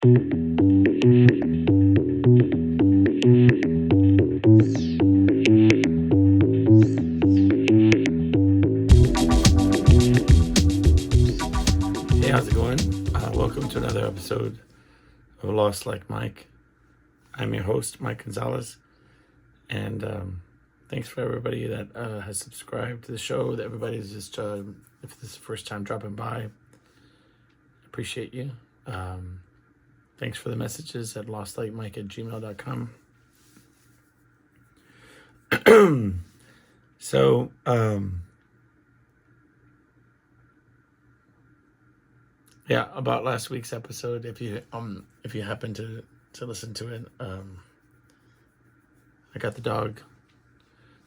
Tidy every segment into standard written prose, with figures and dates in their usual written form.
Hey, how's it going? Welcome to another episode of Lost Like Mike. I'm your host, Mike Gonzalez, and thanks for everybody that has subscribed to the show. That everybody's just, if this is the first time dropping by, appreciate you. Thanks for the messages at lostlikemike@gmail.com. So, yeah, about last week's episode. If you happen to listen to it, I got the dog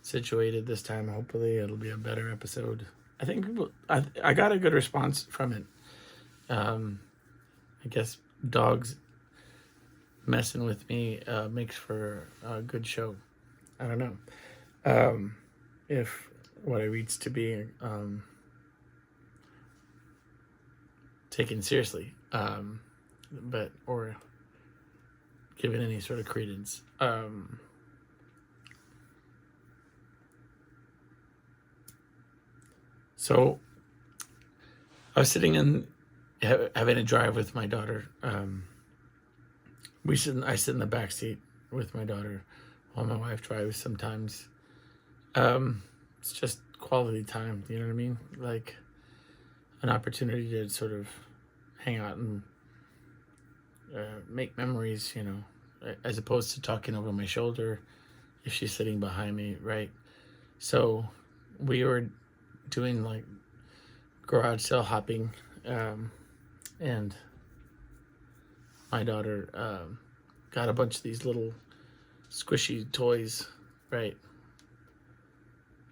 situated this time. Hopefully, it'll be a better episode. I think I got a good response from it. I guess dogs messing with me makes for a good show. I don't know if what I reads to be taken seriously, but or given any sort of credence. So I was sitting in having a drive with my daughter. I sit in the back seat with my daughter while my wife drives sometimes. It's just quality time, you know what I mean? Like an opportunity to sort of hang out and make memories, you know, as opposed to talking over my shoulder if she's sitting behind me, right? So we were doing like garage sale hopping, and my daughter got a bunch of these little squishy toys, right?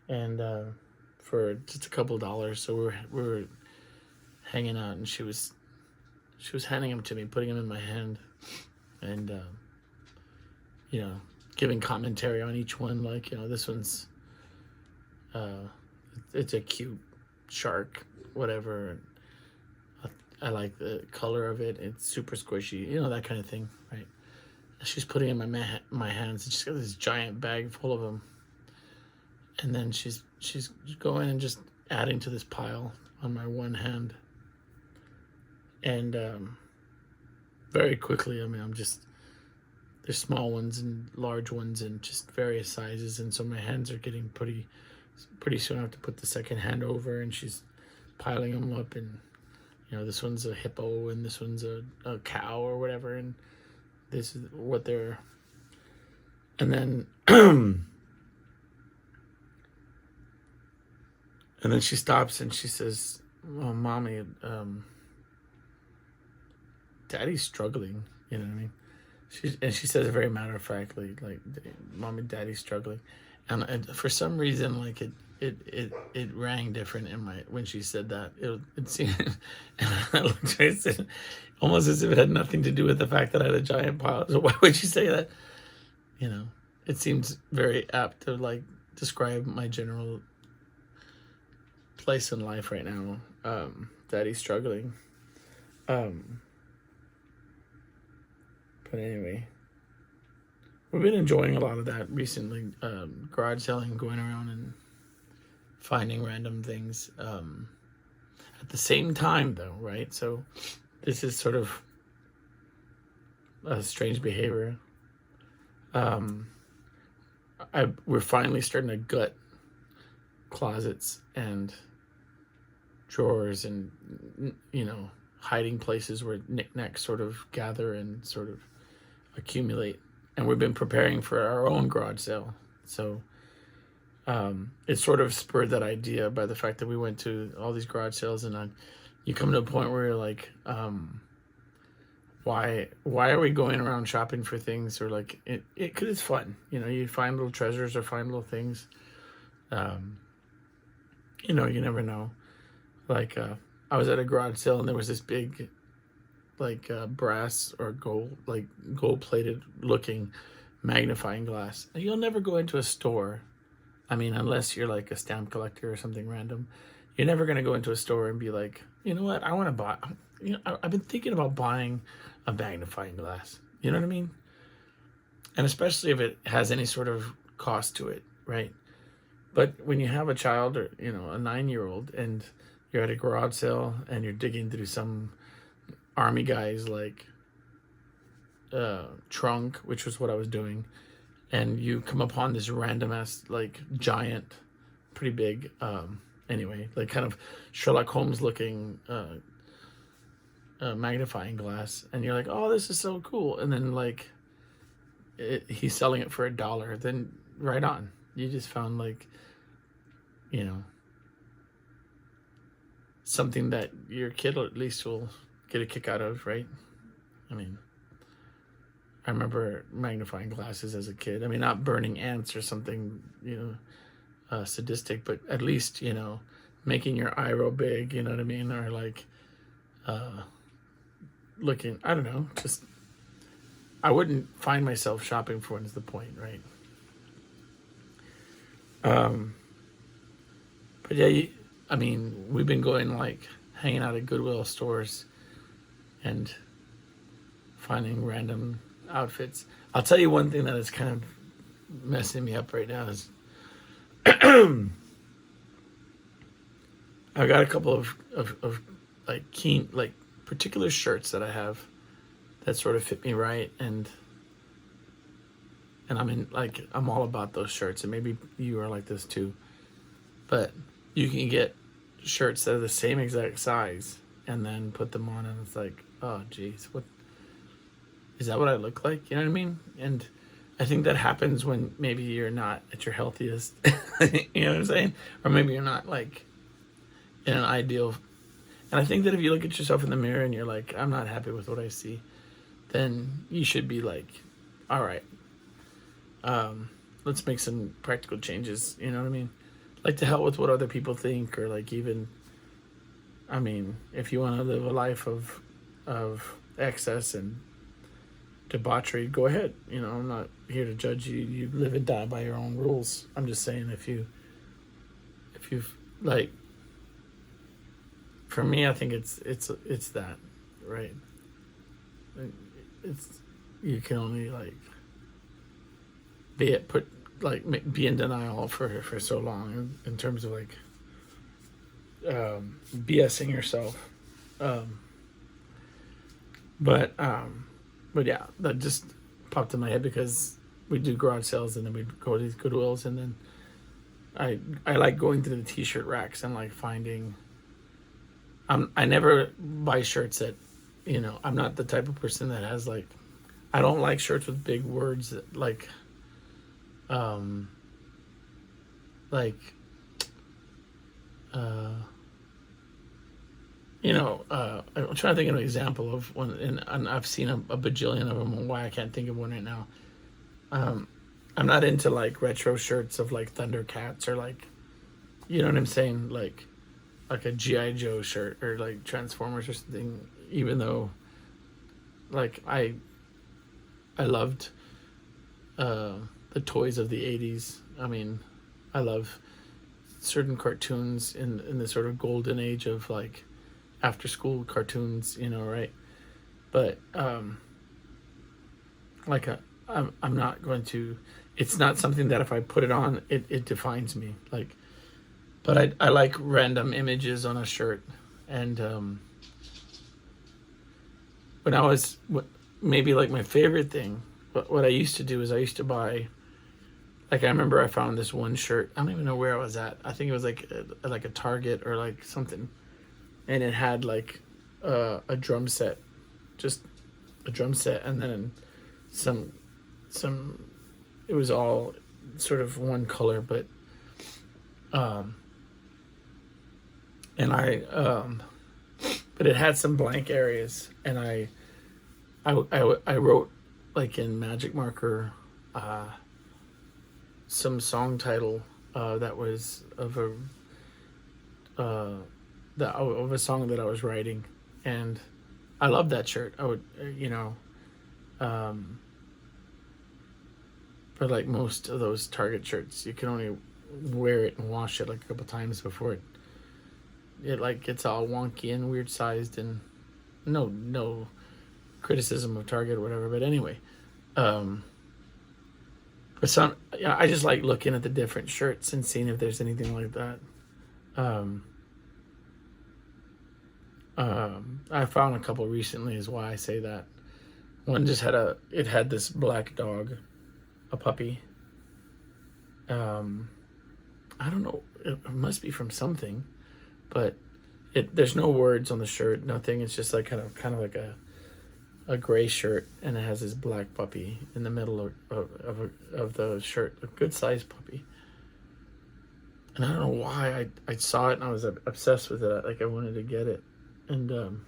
And for just a couple of dollars. So we were hanging out, and she was handing them to me, putting them in my hand, and you know, giving commentary on each one, like, you know, this one's it's a cute shark, whatever. I like the color of it. It's super squishy, you know, that kind of thing, right? She's putting it in my hands, and she's got this giant bag full of them. And then she's going and just adding to this pile on my one hand. And very quickly, I mean, there's small ones and large ones and just various sizes. And so my hands are getting pretty soon. I have to put the second hand over, and she's piling them up. And, you know, this one's a hippo, and this one's a cow or whatever. And this is what they're, and then, and then she stops and she says, "Oh, Mommy, Daddy's struggling." You know what I mean? She says it very matter of factly, like, "Mommy, Daddy's struggling," and for some reason, like it rang different in my when she said that. It seemed, and I looked at it, almost as if it had nothing to do with the fact that I had a giant pile. So why would you say that? You know, it seems very apt to like describe my general place in life right now. Daddy's struggling. But anyway, we've been enjoying a lot of that recently. Garage selling, going around and finding random things. At the same time, though, right? So this is sort of a strange behavior. We're finally starting to gut closets and drawers and, you know, hiding places where knickknacks sort of gather and sort of accumulate. And we've been preparing for our own garage sale. So it sort of spurred that idea by the fact that we went to all these garage sales, and you come to a point where you're like, why are we going around shopping for things? Or like it because it's fun, you know, you find little treasures or find little things. You know, you never know. Like I was at a garage sale, and there was this big like brass or gold plated looking magnifying glass. And you'll never go into a store, I mean, unless you're like a stamp collector or something random, you're never going to go into a store and be like, you know what, I want to buy, you know, I've been thinking about buying a magnifying glass. You know what I mean? And especially if it has any sort of cost to it, right? But when you have a child, or a 9-year-old, and you're at a garage sale and you're digging through some army guy's like trunk, which was what I was doing, and you come upon this random ass like giant, pretty big, anyway, like kind of Sherlock Holmes looking magnifying glass, and you're like, oh, this is so cool, and then like he's selling it for $1, then right on, you just found like, something that your kid at least will get a kick out of, right? I mean, I remember magnifying glasses as a kid. I mean, not burning ants or something, sadistic, but at least, making your eye real big, you know what I mean? Or like looking, I don't know, just, I wouldn't find myself shopping for one is the point, right? But yeah, I mean, we've been going like hanging out at Goodwill stores and finding random outfits. I'll tell you one thing that is kind of messing me up right now is I've got a couple of like particular shirts that I have that sort of fit me right, and I'm all about those shirts, and maybe you are like this too. But you can get shirts that are the same exact size and then put them on, and it's like, oh geez, what is that, what I look like? You know what I mean? And I think that happens when maybe you're not at your healthiest. You know what I'm saying? Or maybe you're not like in an ideal. And I think that if you look at yourself in the mirror and you're like, I'm not happy with what I see, then you should be like, all right, let's make some practical changes. You know what I mean? Like, to hell with what other people think, or like, even, I mean, if you want to live a life of excess and debauchery, go ahead. I'm not here to judge you. You live and die by your own rules. I'm just saying, if you've like, for me, I think it's that, right? It's, you can only like be in denial for so long in terms of like BSing yourself, but yeah, that just popped in my head because we do garage sales, and then we'd go to these Goodwills, and then I like going through the t-shirt racks and like finding. I never buy shirts that, I'm not the type of person that has like, I don't like shirts with big words that like I'm trying to think of an example of one, and I've seen a bajillion of them, and why I can't think of one right now. I'm not into like retro shirts of like Thundercats, or like, you know what I'm saying, like a G.I. Joe shirt, or like Transformers or something, even though like I loved the toys of the 80s. I mean, I love certain cartoons in the sort of golden age of like after school cartoons, right? But like I'm not going to, it's not something that if I put it on, it defines me. Like, but I like random images on a shirt. And when I was, maybe like my favorite thing, what I used to do is I used to buy, like, I remember I found this one shirt. I don't even know where I was at. I think it was like a Target or like something. And it had like a drum set, just a drum set, and then some, it was all sort of one color, but and but it had some blank areas, and I wrote like in magic marker some song title that was of a song that I was writing, and I loved that shirt. I would, but like most of those Target shirts, you can only wear it and wash it like a couple times before it like gets all wonky and weird sized, and no criticism of Target or whatever. But anyway, um, but some, yeah, I just like looking at the different shirts and seeing if there's anything like that. Um, I found a couple recently, is why I say that. One just it had this black dog, a puppy. I don't know, it must be from something, but there's no words on the shirt, nothing. It's just like kind of like a gray shirt, and it has this black puppy in the middle of the shirt, a good sized puppy. And I don't know why I saw it and I was obsessed with it. Like I wanted to get it, and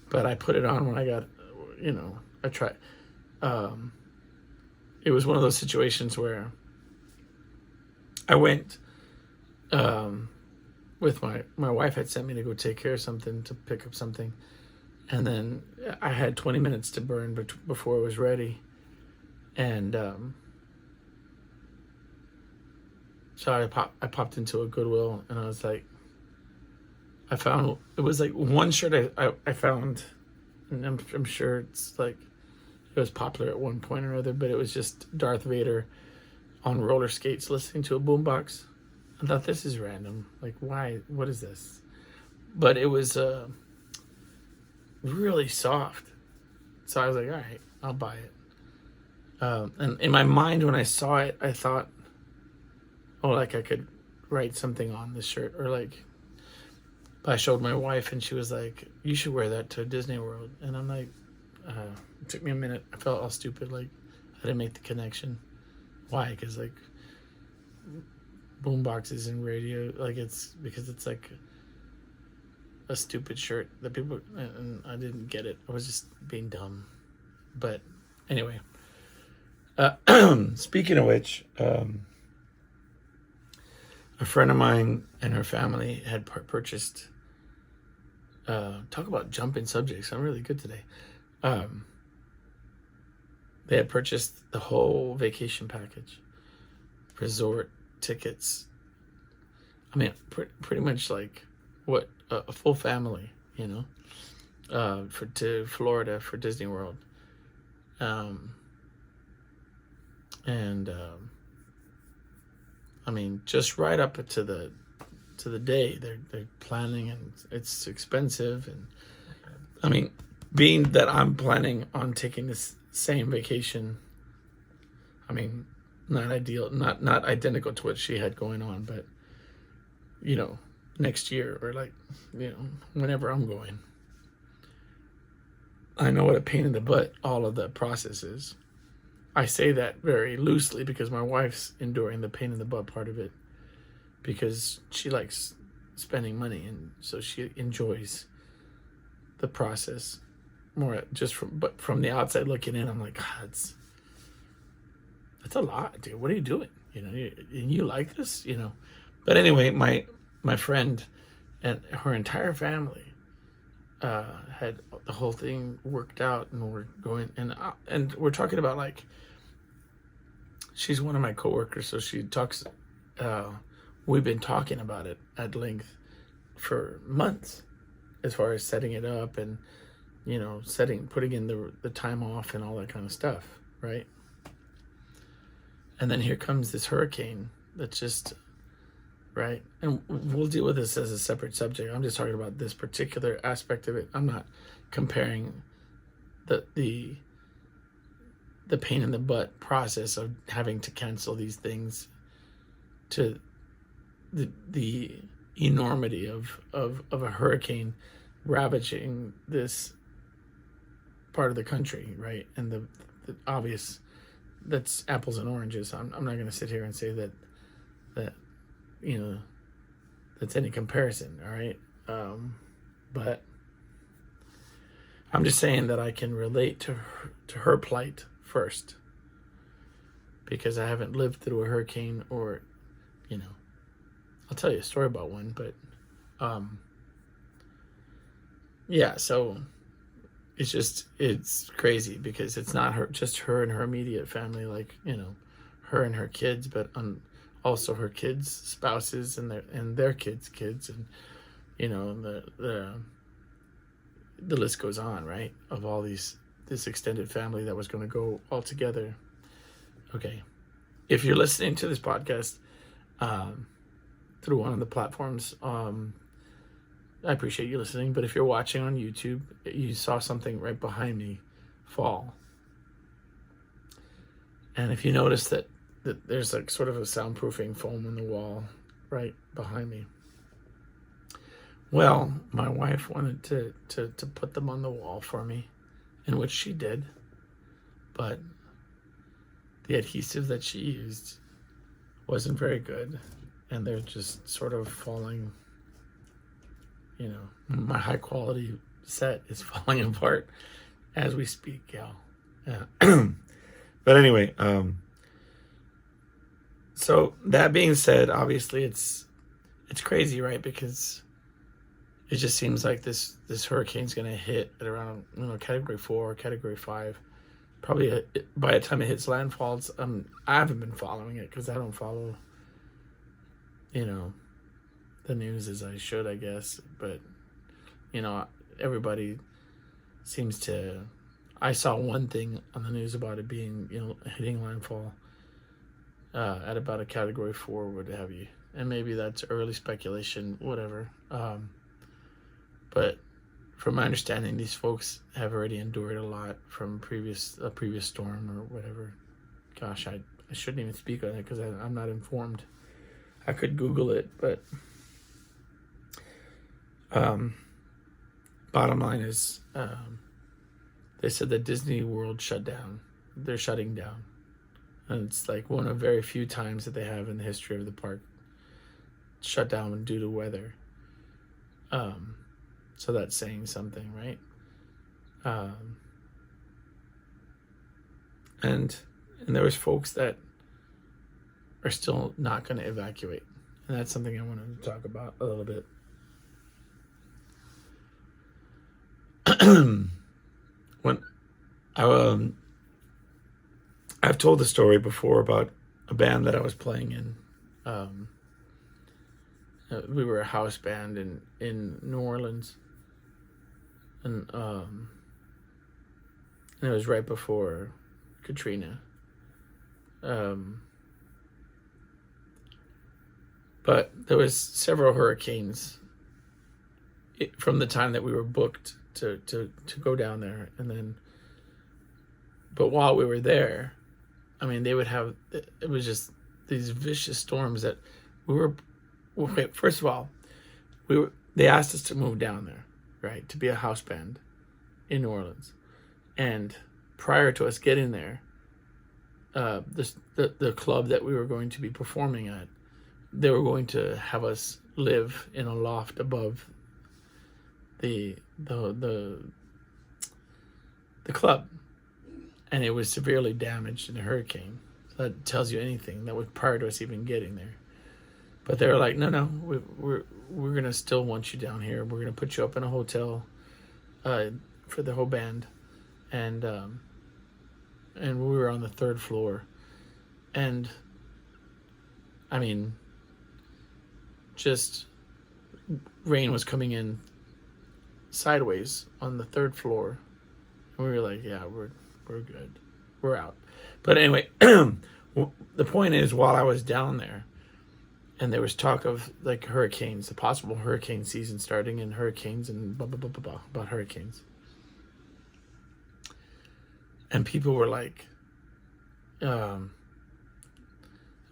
but I put it on when I got, I tried. It was one of those situations where I went with my wife had sent me to go take care of something, to pick up something, and then I had 20 minutes to burn before it was ready, and so I popped into a Goodwill, and I was like, I found, it was like one shirt I found, and I'm sure it's like it was popular at one point or other, but it was just Darth Vader on roller skates listening to a boombox. I thought, this is random. Like, why? What is this? But it was really soft. So I was like, all right, I'll buy it. And in my mind, when I saw it, I thought, oh, like I could write something on this shirt. Or like, I showed my wife and she was like, you should wear that to Disney World. And I'm like, it took me a minute. I felt all stupid. Like, I didn't make the connection. Why? Because like boom boxes and radio, like it's because it's like a stupid shirt that people, and I didn't get it. I was just being dumb. But anyway, speaking of which, a friend of mine and her family had purchased, talk about jumping subjects, I'm really good today. They had purchased the whole vacation package, resort tickets. I mean, pretty much like what a full family, to Florida for Disney World, I mean, just right up to the day they're planning, and it's expensive, and I mean, being that I'm planning on taking this same vacation, I mean, not ideal, not identical to what she had going on, but next year, or like, whenever I'm going, I know what a pain in the butt all of the process is. I say that very loosely because my wife's enduring the pain in the butt part of it, because she likes spending money, and so she enjoys the process more. But from the outside looking in, I'm like, God, that's a lot, dude. What are you doing? And you like this, But anyway, my friend and her entire family had the whole thing worked out, and we're going, and we're talking about, like, she's one of my coworkers, so she talks. We've been talking about it at length for months, as far as setting it up and putting in the time off and all that kind of stuff, right? And then here comes this hurricane that's just, right? And we'll deal with this as a separate subject. I'm just talking about this particular aspect of it. I'm not comparing the pain in the butt process of having to cancel these things to the enormity of a hurricane ravaging this part of the country, right? And the obvious, that's apples and oranges. I'm not going to sit here and say that that's any comparison, all right? But I'm just saying that I can relate to her plight first, because I haven't lived through a hurricane, or I'll tell you a story about one, but yeah, so it's crazy, because it's not just her and her immediate family, like, her and her kids, but also her kids' spouses and their kids' and the list goes on, right? Of all these this extended family that was going to go all together. Okay, if you're listening to this podcast through one of the platforms, I appreciate you listening. But if you're watching on YouTube, you saw something right behind me fall. And if you notice that there's like sort of a soundproofing foam in the wall right behind me. Well, my wife wanted to put them on the wall for me, in which she did. But the adhesive that she used wasn't very good. And they're just sort of falling, you know, my high quality set is falling apart as we speak, y'all. Yeah. But anyway, so that being said, obviously it's crazy, right? Because it just seems like this hurricane's gonna hit at around, you know, category 4 or category 5. Probably by the time it hits landfalls, I haven't been following it because I don't follow, you know, the news as I should, I guess. But you know, everybody seems to. I saw one thing on the news about it being, you know, hitting landfall at about a category 4, what have you, and maybe that's early speculation, whatever. But from my understanding, these folks have already endured a lot from a previous storm or whatever. Gosh, I shouldn't even speak on it because I'm not informed. I could Google it, but bottom line is, they said that Disney World shut down. They're shutting down. And it's like one of very few times that they have in the history of the park shut down due to weather. So that's saying something, right? And there was folks that are still not going to evacuate. And that's something I wanted to talk about a little bit. When I've told the story before about a band that I was playing in. We were a house band in New Orleans, and it was right before Katrina. But there was several hurricanes from the time that we were booked to go down there, and then. But while we were there, I mean, they would have. It was just these vicious storms that we were. Okay, first of all, they asked us to move down there, right, to be a house band in New Orleans, and prior to us getting there, the club that we were going to be performing at, they were going to have us live in a loft above the club, and it was severely damaged in a hurricane. So that tells you anything. That was prior to us even getting there. But they were like, no, we're gonna still want you down here. We're gonna put you up in a hotel for the whole band, and we were on the 3rd floor, and I mean, just rain was coming in sideways on the 3rd floor, and we were like, yeah, we're good, we're out. But anyway, the point is, while I was down there, and there was talk of like hurricanes, the possible hurricane season starting, and hurricanes and blah, blah, blah, blah, blah, about hurricanes. And people were like, oh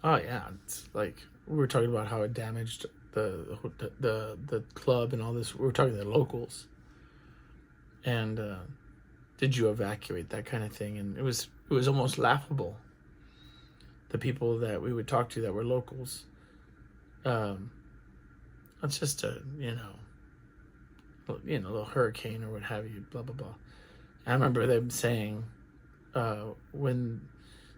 yeah, it's like, we were talking about how it damaged the club and all this. We were talking to the locals. And did you evacuate, that kind of thing? And it was almost laughable. The people that we would talk to that were locals. It's just a, little hurricane or what have you, blah, blah, blah. I remember them saying, when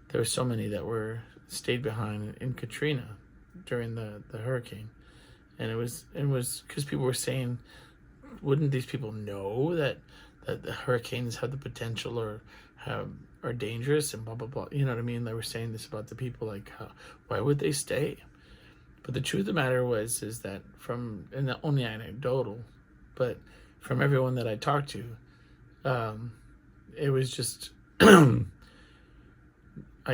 there were so many that were stayed behind in Katrina during the hurricane. And it was because people were saying, wouldn't these people know that the hurricanes have the potential or are dangerous and blah, blah, blah. You know what I mean? They were saying this about the people, like, why would they stay? But the truth of the matter is that and only anecdotal, but from everyone that I talked to, it was just, I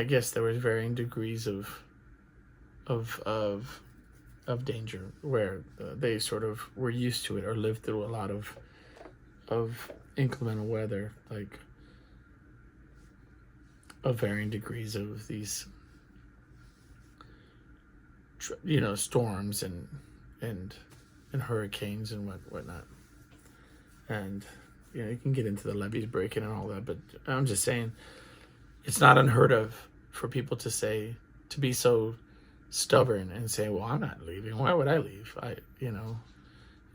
guess there was varying degrees of of of danger where they sort of were used to it or lived through a lot of inclement weather, like of varying degrees of these, storms and and hurricanes and whatnot. And you can get into the levees breaking and all that, but I'm just saying it's not unheard of for people to be so stubborn and say, well, I'm not leaving. Why would I leave?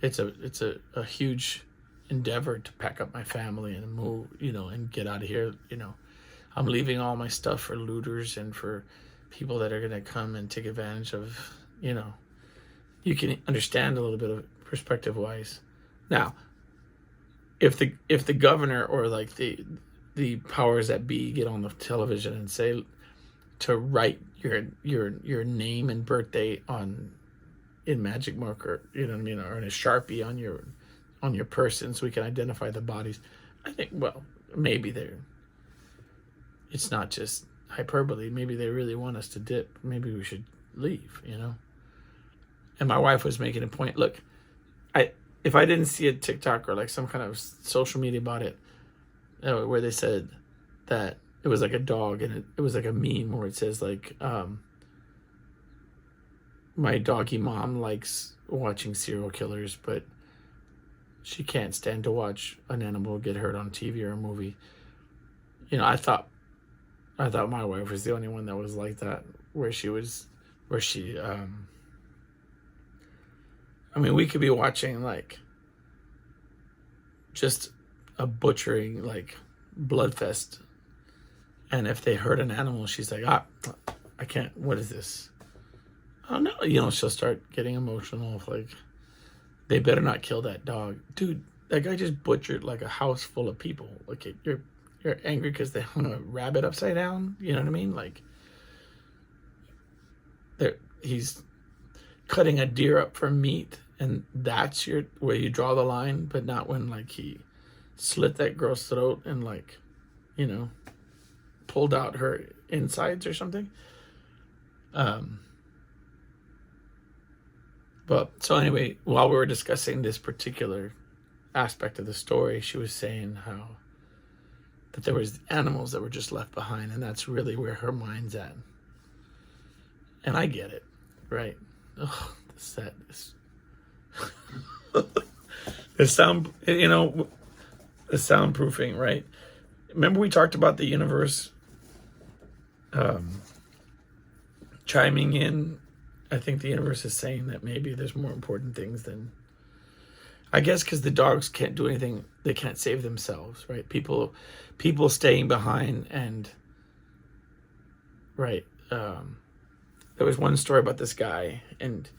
It's a huge endeavor to pack up my family and move, and get out of here. I'm leaving all my stuff for looters and for people that are going to come and take advantage of, you can understand a little bit of perspective wise. Now, if the governor or like the powers that be get on the television and say to write your name and birthday in magic marker, you know what I mean, or in a Sharpie on your person so we can identify the bodies, I think, well, maybe it's not just hyperbole. Maybe they really want us to dip. Maybe we should leave, And my wife was making a point. Look, if I didn't see a TikTok or like some kind of social media about it, where they said that it was like a dog and it was like a meme where it says like, my doggy mom likes watching serial killers, but she can't stand to watch an animal get hurt on TV or a movie. I thought my wife was the only one that was like that, where she we could be watching like just a butchering, like bloodfest, and if they hurt an animal, she's like, I can't, what is this? Oh no, she'll start getting emotional, like, they better not kill that dog. Dude, that guy just butchered like a house full of people. Like, you're angry because they hung a rabbit upside down, you know what I mean? Like, he's cutting a deer up for meat, and that's where you draw the line, but not when like he slit that girl's throat and like, pulled out her insides or something. But so anyway, while we were discussing this particular aspect of the story, she was saying how that there was animals that were just left behind, and that's really where her mind's at. And I get it, right? Oh, the sadness. The soundproofing, right? Remember we talked about the universe chiming in. I think the universe is saying that maybe there's more important things than, I guess, because the dogs can't do anything. They can't save themselves, right? People staying behind, and right. There was one story about this guy, and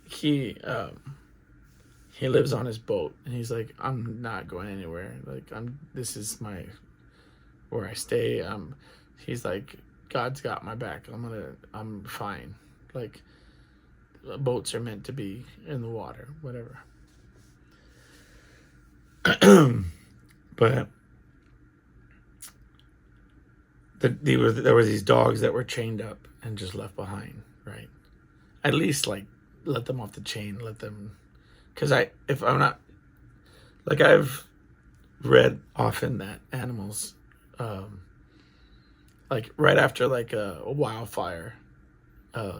he lives on his boat, and he's like, I'm not going anywhere. Like, this is where I stay. He's like, God's got my back. I'm fine. Like, boats are meant to be in the water, whatever. But there were these dogs that were chained up and just left behind, right? At least like let them off the chain, let them, because if I'm not, like, I've read often that animals, like right after like a wildfire,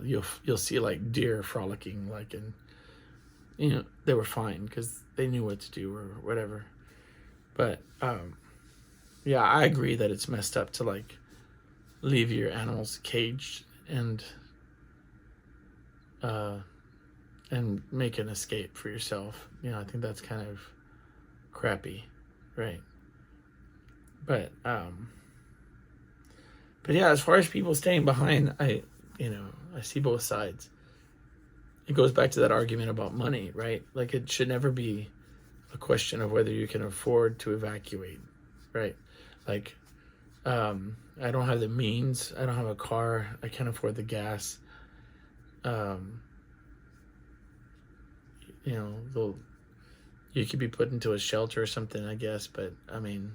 you'll see like deer frolicking, like, and they were fine because they knew what to do or whatever. But yeah, I agree that it's messed up to like leave your animals caged and make an escape for yourself. I think that's kind of crappy, right? But yeah, as far as people staying behind, I see both sides. It goes back to that argument about money, right? Like, it should never be a question of whether you can afford to evacuate, right? Like, I don't have the means. I don't have a car. I can't afford the gas. You could be put into a shelter or something, I guess. But I mean,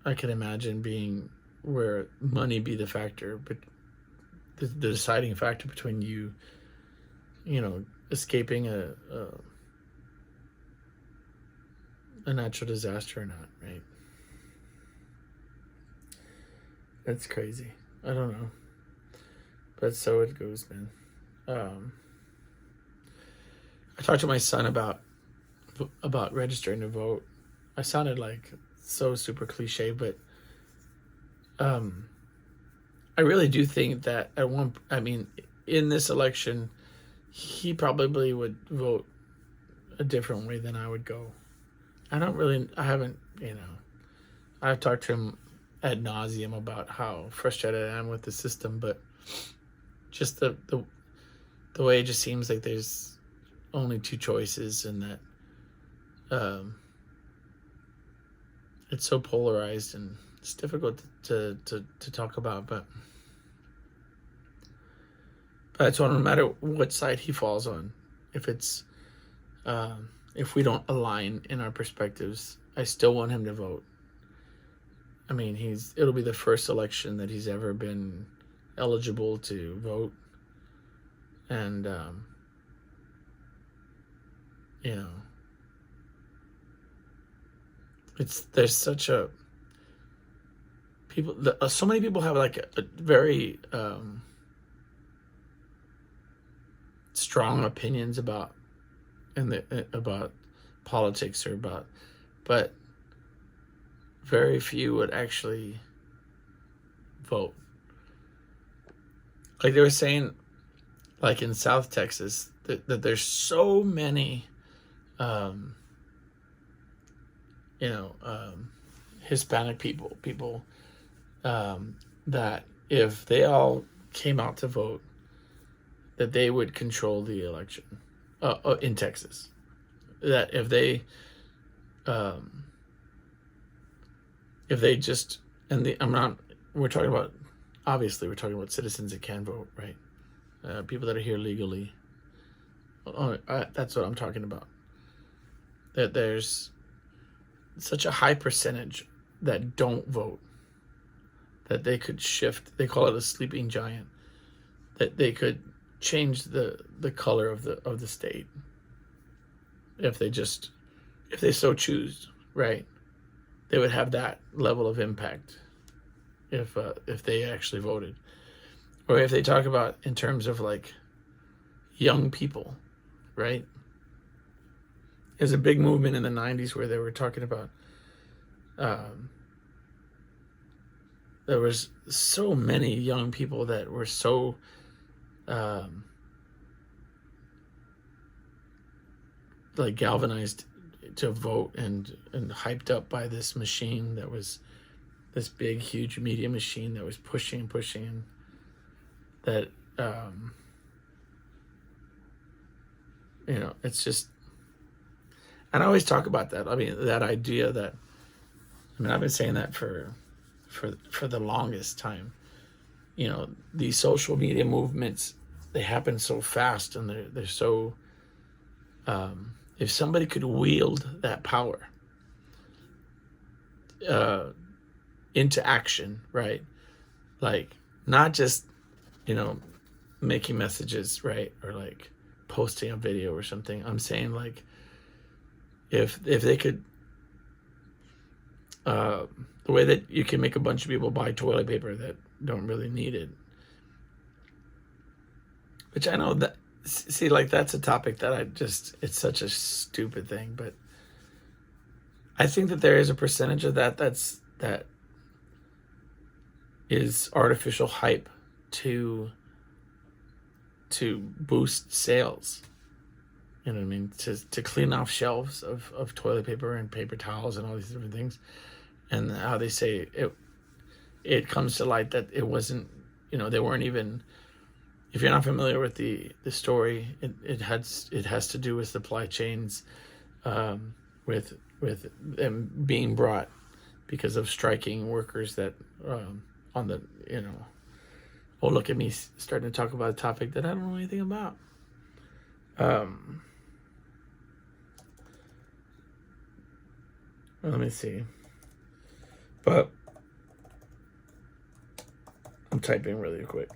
I can imagine being where money be the factor, but the deciding factor between you, escaping a natural disaster or not, right? That's crazy. I don't know, but so it goes, man. Um, I talked to my son about registering to vote. I sounded like so super cliche, but um, I really do think that in this election, he probably would vote a different way than I would go. I haven't, I've talked to him ad nauseum about how frustrated I am with the system, but just the way it just seems like there's only two choices, and that it's so polarized and it's difficult to talk about, but it's no matter what side he falls on, if it's if we don't align in our perspectives, I still want him to vote. I mean, it'll be the first election that he's ever been eligible to vote, and there's such a so many people have like a very strong opinions about politics but very few would actually vote. Like they were saying, like in South Texas, that there's so many, Hispanic people that if they all came out to vote, that they would control the election in Texas. That if they just, we're talking about, obviously we're talking about citizens that can vote, right? People that are here legally. That's what I'm talking about. That there's such a high percentage that don't vote, that they could shift. They call it a sleeping giant. That they could change the color of the state if they so choose, right? They would have that level of impact if they actually voted. Or if they talk about in terms of like young people, right? There's a big movement in the 90s where they were talking about there was so many young people that were so like galvanized to vote and hyped up by this machine that was this big huge media machine that was pushing that it's just, and I always talk about that. I mean, that idea that, I've been saying that for the longest time. These social media movements, they happen so fast, and they're so if somebody could wield that power into action, right? Like not just making messages, right, or like posting a video or something. I'm saying like if they could the way that you can make a bunch of people buy toilet paper that don't really need it, which I know that, see, like that's a topic that it's such a stupid thing, but I think that there is a percentage of that is artificial hype to boost sales. You know what I mean? To clean off shelves of toilet paper and paper towels and all these different things. And how they say it comes to light that it wasn't, they weren't even, if you're not familiar with the story, it has to do with supply chains, with them being brought because of striking workers that on the, oh, look at me starting to talk about a topic that I don't know anything about. Let me see. But I'm typing really quick.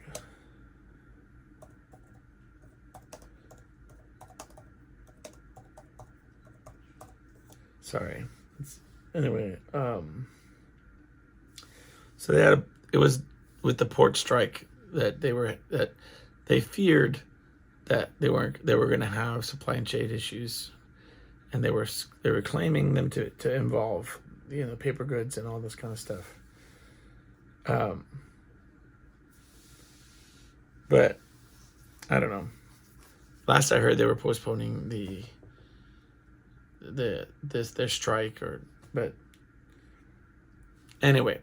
Sorry. Anyway, so it was with the port strike that they feared that they were going to have supply chain issues, and they were claiming them to involve paper goods and all this kind of stuff. But I don't know. Last I heard, they were postponing their strike, but anyway,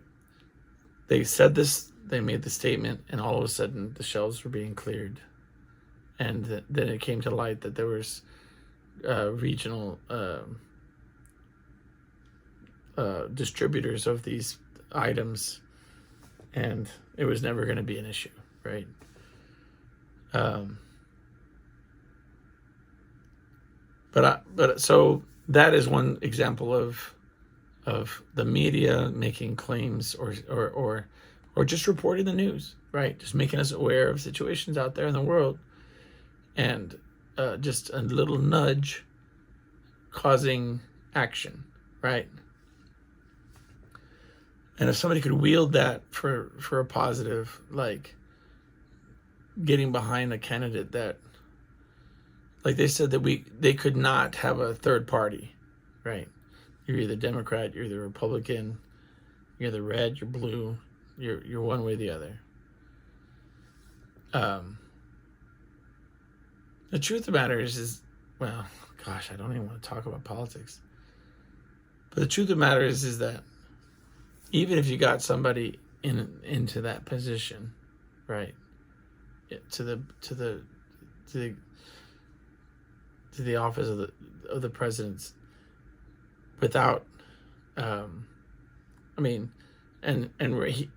they said this. They made the statement, and all of a sudden, the shelves were being cleared, and then it came to light that there was regional distributors of these items, and it was never going to be an issue, right? But so that is one example of the media making claims or just reporting the news, right? Just making us aware of situations out there in the world, and just a little nudge causing action, right? And if somebody could wield that for a positive, like getting behind a candidate that, like they said that they could not have a third party, right? You're either Democrat, you're either Republican, you're either red, you're blue, you're one way or the other. The truth of the matter is, well, gosh, I don't even want to talk about politics. But the truth of the matter is that even if you got somebody into that position, right, to the office of the presidents, without, I mean, and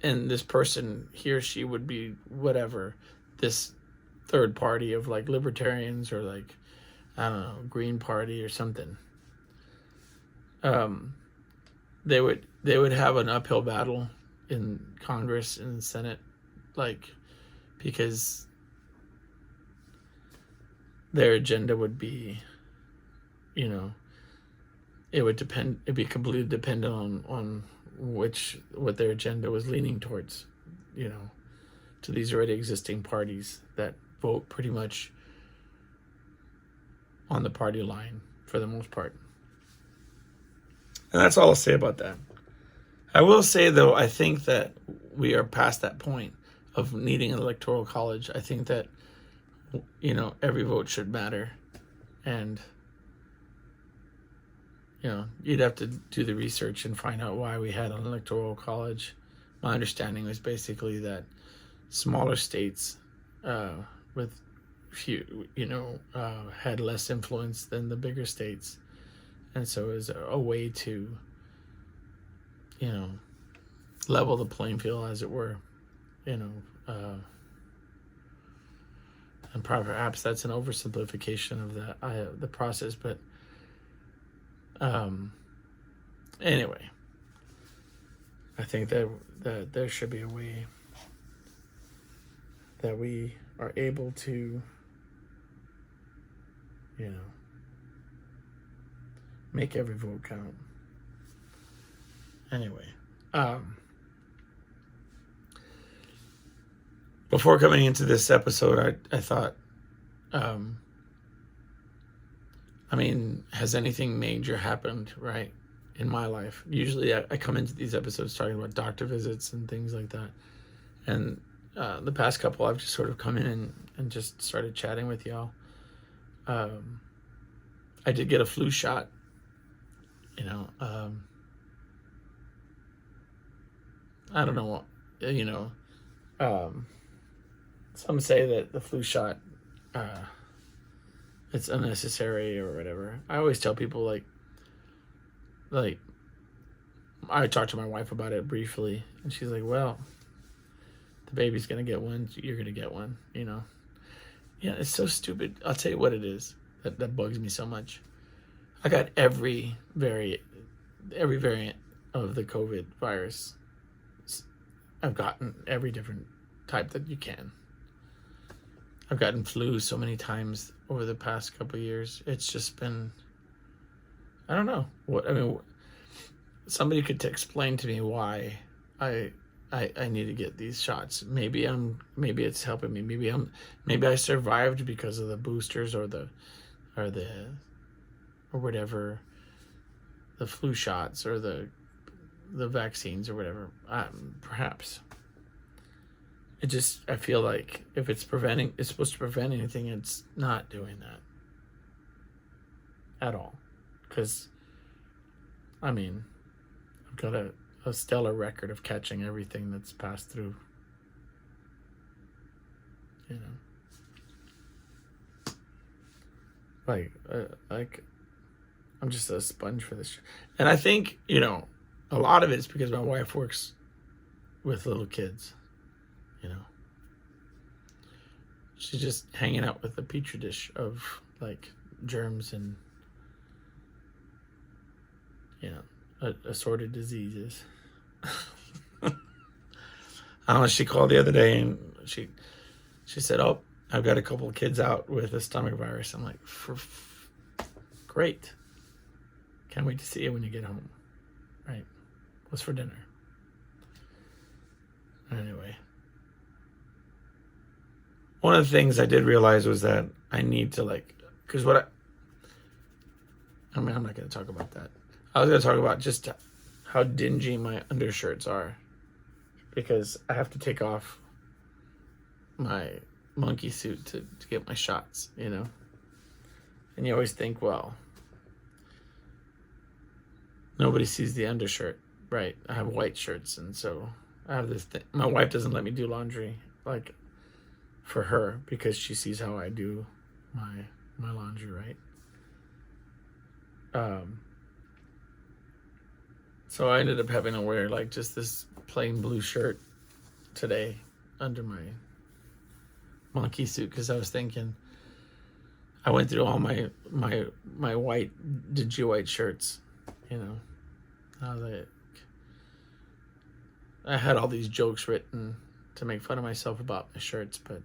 this person, he or she would be whatever, this third party of like libertarians or like, I don't know, Green Party or something. They would have an uphill battle in Congress and the Senate, like, because their agenda would be, it'd be completely dependent on what their agenda was leaning towards, to these already existing parties that vote pretty much on the party line for the most part. And that's all I'll say about that. I will say, though, I think that we are past that point of needing an electoral college. I think that, every vote should matter. And, you'd have to do the research and find out why we had an electoral college. My understanding was basically that smaller states with few, had less influence than the bigger states. And so it was a way to, level the playing field, as it were, and perhaps that's an oversimplification of the process, but anyway, I think that there should be a way that we are able to, make every vote count. Anyway, before coming into this episode, I thought, has anything major happened, right, in my life? Usually I come into these episodes talking about doctor visits and things like that. And the past couple, I've just sort of come in and just started chatting with y'all. I did get a flu shot, I don't know, some say that the flu shot, it's unnecessary or whatever. I always tell people, like I talked to my wife about it briefly, and she's like, well, the baby's going to get one, you're going to get one, Yeah, it's so stupid. I'll tell you what it is that bugs me so much. I got every variant of the COVID virus. I've gotten every different type that you can. I've gotten flu so many times over the past couple of years. It's just been, I don't know what I mean. Somebody could explain to me why I need to get these shots. Maybe it's helping me. Maybe I survived because of the boosters or whatever, the flu shots or the vaccines or whatever. Perhaps. I feel like if it's supposed to prevent anything, it's not doing that at all. Because, I mean, I've got a stellar record of catching everything that's passed through. You know, like I'm just a sponge for this. And I think, a lot of it's because my wife works with little kids. She's just hanging out with a petri dish of like germs and assorted diseases. I don't know. She called the other day and she said, "Oh, I've got a couple of kids out with a stomach virus." I'm like, "Great! Can't wait to see you when you get home." Right? What's for dinner? Anyway, one of the things I did realize was that I need to because I'm not going to talk about that. I was going to talk about just how dingy my undershirts are, because I have to take off my monkey suit to get my shots, And you always think, well, nobody sees the undershirt, right? I have white shirts, and so I have this thing. My wife doesn't let me do laundry, for her, because she sees how I do my laundry, right? So I ended up having to wear just this plain blue shirt today under my monkey suit, because I was thinking, I went through all my white, dingy white shirts, I was like, I had all these jokes written to make fun of myself about my shirts, but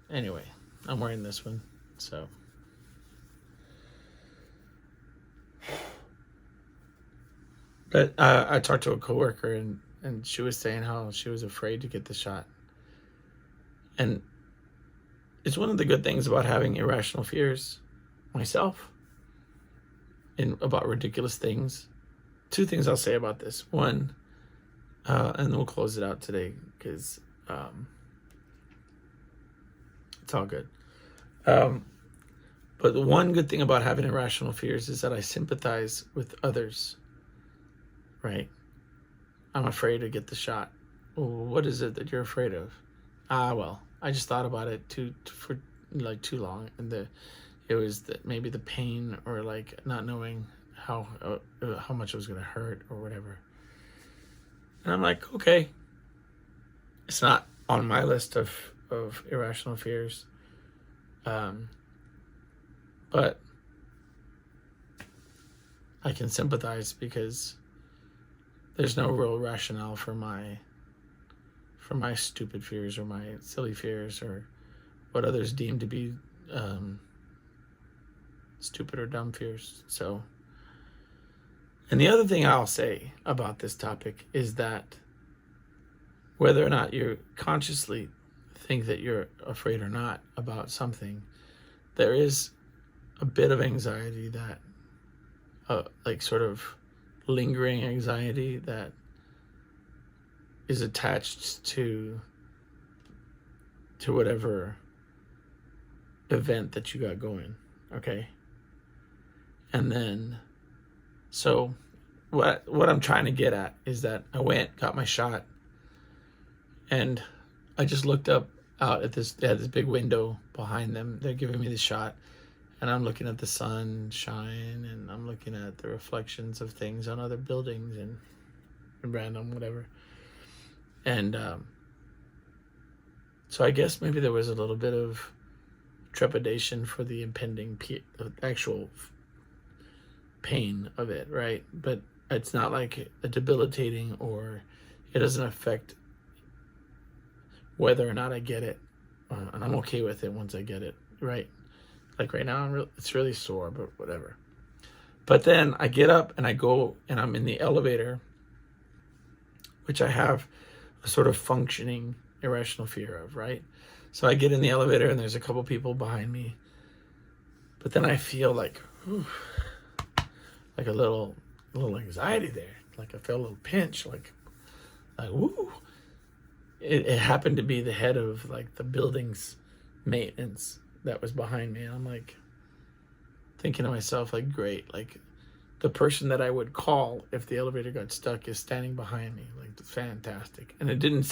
anyway, I'm wearing this one, so. But I talked to a coworker, and she was saying how she was afraid to get the shot. And it's one of the good things about having irrational fears myself about ridiculous things. Two things I'll say about this. One, and we'll close it out today because it's all good. But the one good thing about having irrational fears is that I sympathize with others, right? I'm afraid to get the shot. Well, what is it that you're afraid of? Well, I just thought about it for too long, and it was maybe the pain or not knowing how much it was going to hurt or whatever. And I'm like, okay, it's not on my list of irrational fears, but I can sympathize because there's no real rationale for my stupid fears or my silly fears or what others deem to be stupid or dumb fears. So, and the other thing I'll say about this topic is that whether or not you consciously think that you're afraid or not about something, there is a bit of anxiety that, sort of lingering anxiety that is attached to whatever event that you got going, okay? And then, so what I'm trying to get at is that I got my shot, and I just looked up out at this big window behind them. They're giving me the shot, and I'm looking at the sun shine, and I'm looking at the reflections of things on other buildings and random whatever. And so I guess maybe there was a little bit of trepidation for the impending actual pain of it, right? But It's not like a debilitating, or it doesn't affect whether or not I get it. And I'm okay with it once I get it, right? Like right now, it's really sore, but whatever. But then I get up and I go and I'm in the elevator, which I have a sort of functioning irrational fear of, right? So I get in the elevator and there's a couple people behind me. But then I feel like, whew, like a little anxiety there. Like I felt a little pinch, like woo. It happened to be the head of like the building's maintenance that was behind me. And I'm like thinking to myself, like, great, like the person that I would call if the elevator got stuck is standing behind me. Like, fantastic. And it didn't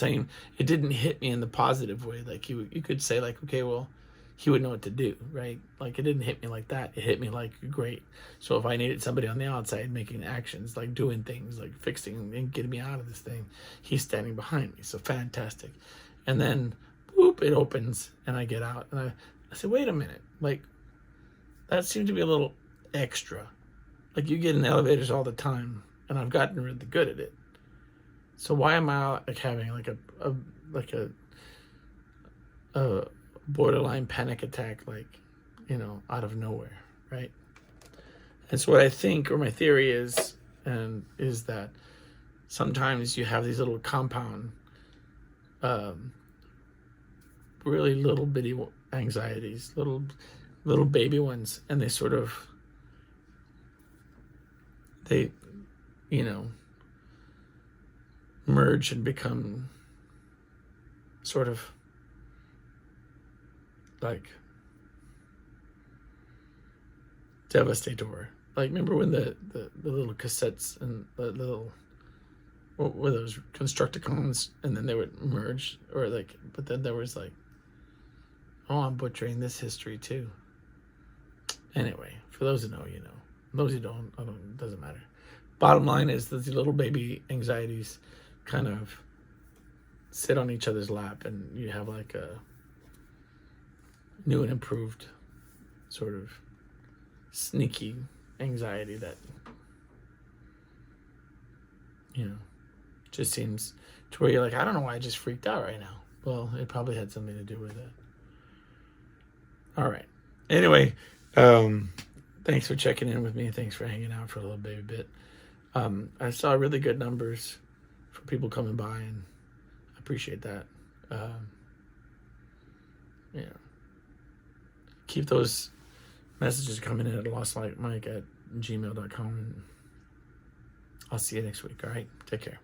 hit me in the positive way. Like you could say like, okay, well, he would know what to do, right? Like it didn't hit me like that. It hit me like, great. So if I needed somebody on the outside making actions, like doing things, like fixing and getting me out of this thing, he's standing behind me. So fantastic. And then, boop, it opens and I get out. And I said, wait a minute. Like, that seemed to be a little extra. Like you get in elevators all the time and I've gotten really good at it. So why am I like having like a borderline panic attack, like, you know, out of nowhere, right? And so what I think, or my theory is that sometimes you have these little compound, really little bitty anxieties, little baby ones, and they, you know, merge and become sort of like devastator. Like, remember when the little cassettes and the little, what were those, Constructicons, and then they would merge, or like, but then there was like, oh, I'm butchering this history too. Anyway, for those who know, you know. Those who don't, it doesn't matter. Bottom line is that the little baby anxieties kind of sit on each other's lap, and you have like a new and improved sort of sneaky anxiety that, you know, just seems to where you're like, I don't know why I just freaked out right now. Well, it probably had something to do with it. All right. Anyway, thanks for checking in with me. Thanks for hanging out for a little baby bit. I saw really good numbers for people coming by, and I appreciate that. Yeah. Keep those messages coming in at lostlikeMike@gmail.com, and I'll see you next week. All right. Take care.